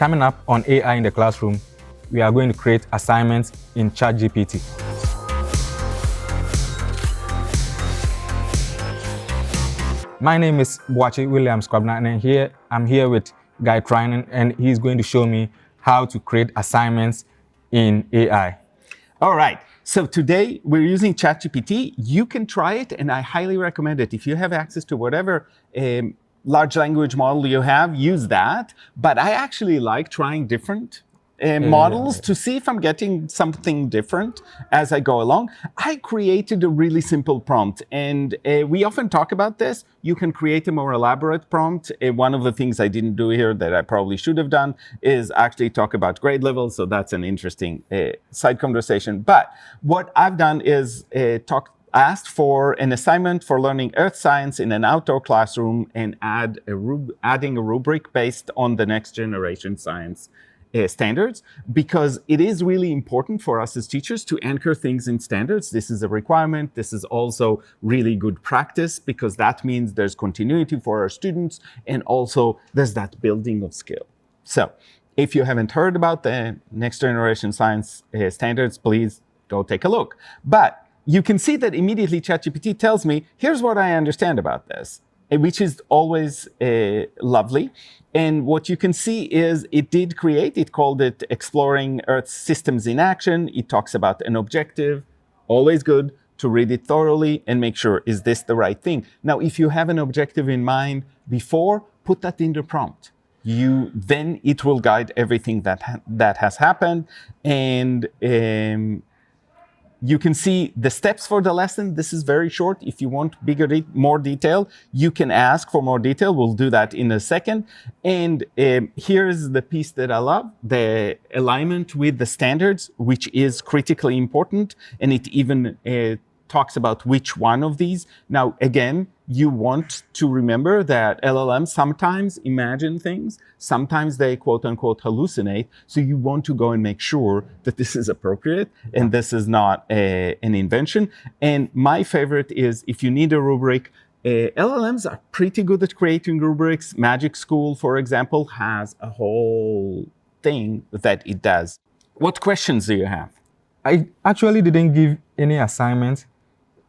Coming up on AI in the classroom, we are going to create assignments in ChatGPT. My name is Boachi Williams Kwabna, and I'm here with Guy Trinan, and he's going to show me how to create assignments in AI. All right. So today we're using ChatGPT. You can try it, and I highly recommend it. If you have access to whatever large language model you have, use that. But I actually like trying different models to see if I'm getting something different as I go along. I created a really simple prompt, and we often talk about this. You can create a more elaborate prompt. One of the things I didn't do here that I probably should have done is actually talk about grade levels, so that's an interesting side conversation. But what I've done is asked for an assignment for learning earth science in an outdoor classroom and adding a rubric based on the next generation science standards, because it is really important for us as teachers to anchor things in standards. This is a requirement. This is also really good practice, because that means there's continuity for our students, and also there's that building of skill. So if you haven't heard about the next generation science standards, please go take a look. But you can see that immediately ChatGPT tells me, here's what I understand about this, which is always lovely. And what you can see is it called it Exploring Earth's Systems in Action. It talks about an objective, always good to read it thoroughly and make sure, is this the right thing? Now, if you have an objective in mind before, put that in the prompt. Then it will guide everything that has happened. And you can see the steps for the lesson. This is very short. If you want more detail, you can ask for more detail. We'll do that in a second. And here's the piece that I love, the alignment with the standards, which is critically important. And it even talks about which one of these. Now, again, you want to remember that LLMs sometimes imagine things, sometimes they quote unquote hallucinate. So you want to go and make sure that this is appropriate and this is not an invention. And my favorite is, if you need a rubric, LLMs are pretty good at creating rubrics. Magic School, for example, has a whole thing that it does. What questions do you have? I actually didn't give any assignments,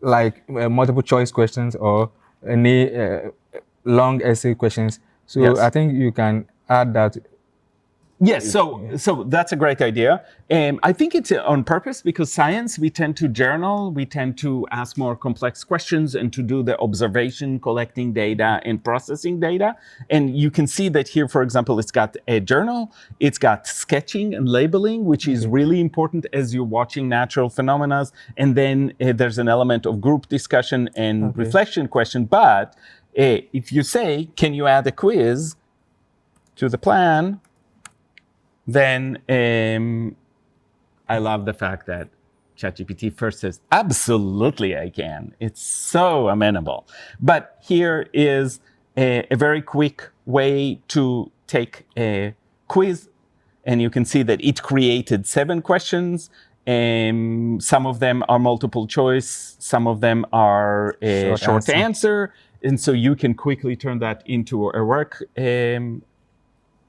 like multiple choice questions or any long essay questions. So yes. I think you can add that. Yes, so that's a great idea. I think it's on purpose, because science, we tend to journal, we tend to ask more complex questions and to do the observation, collecting data and processing data. And you can see that here, for example, it's got a journal, it's got sketching and labeling, which is really important as you're watching natural phenomena. And then there's an element of group discussion and reflection question. But if you say, can you add a quiz to the plan? Then I love the fact that ChatGPT first says, absolutely I can. It's so amenable. But here is a very quick way to take a quiz. And you can see that it created 7 questions. Some of them are multiple choice. Some of them are a short answer. And so you can quickly turn that into a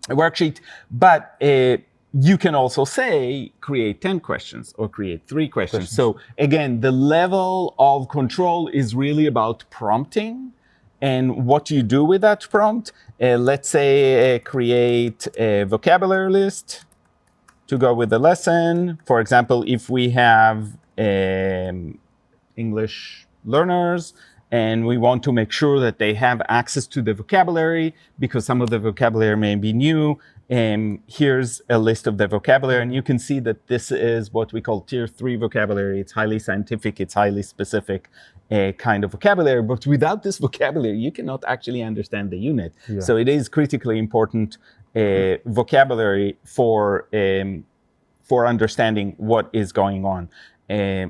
worksheet, but you can also say, create 10 questions or create 3 questions. So again, the level of control is really about prompting and what you do with that prompt. Let's say create a vocabulary list to go with the lesson. For example, if we have English learners, and we want to make sure that they have access to the vocabulary, because some of the vocabulary may be new. And here's a list of the vocabulary. And you can see that this is what we call tier 3 vocabulary. It's highly scientific, it's highly specific kind of vocabulary. But without this vocabulary, you cannot actually understand the unit. Yeah. So it is critically important vocabulary for understanding what is going on.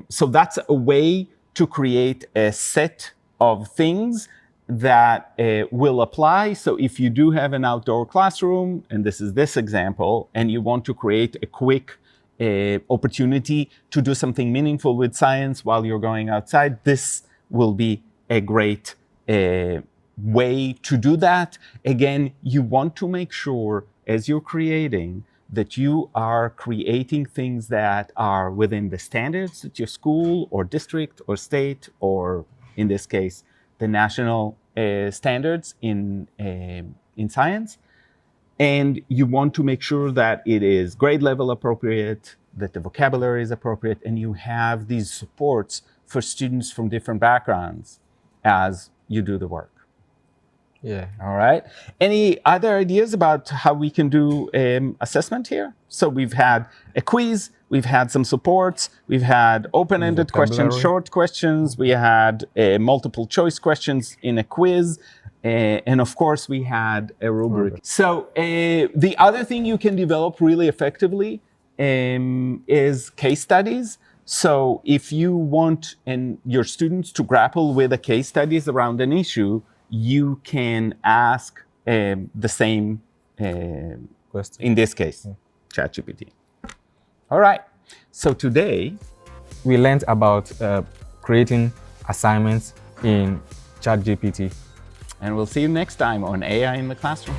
So that's a way to create a set of things that will apply. So if you do have an outdoor classroom, and this is this example, and you want to create a quick opportunity to do something meaningful with science while you're going outside, this will be a great way to do that. Again, you want to make sure as you're creating that you are creating things that are within the standards that your school or district or state, or in this case, the national standards in science. And you want to make sure that it is grade level appropriate, that the vocabulary is appropriate, and you have these supports for students from different backgrounds as you do the work. Yeah. All right. Any other ideas about how we can do assessment here? So we've had a quiz, we've had some supports, we've had open-ended questions, short questions, we had multiple choice questions in a quiz, and of course we had a rubric. So the other thing you can develop really effectively is case studies. So if you want your students to grapple with a case studies around an issue, you can ask the same question. In this case, ChatGPT. All right. So today we learned about creating assignments in ChatGPT. And we'll see you next time on AI in the Classroom.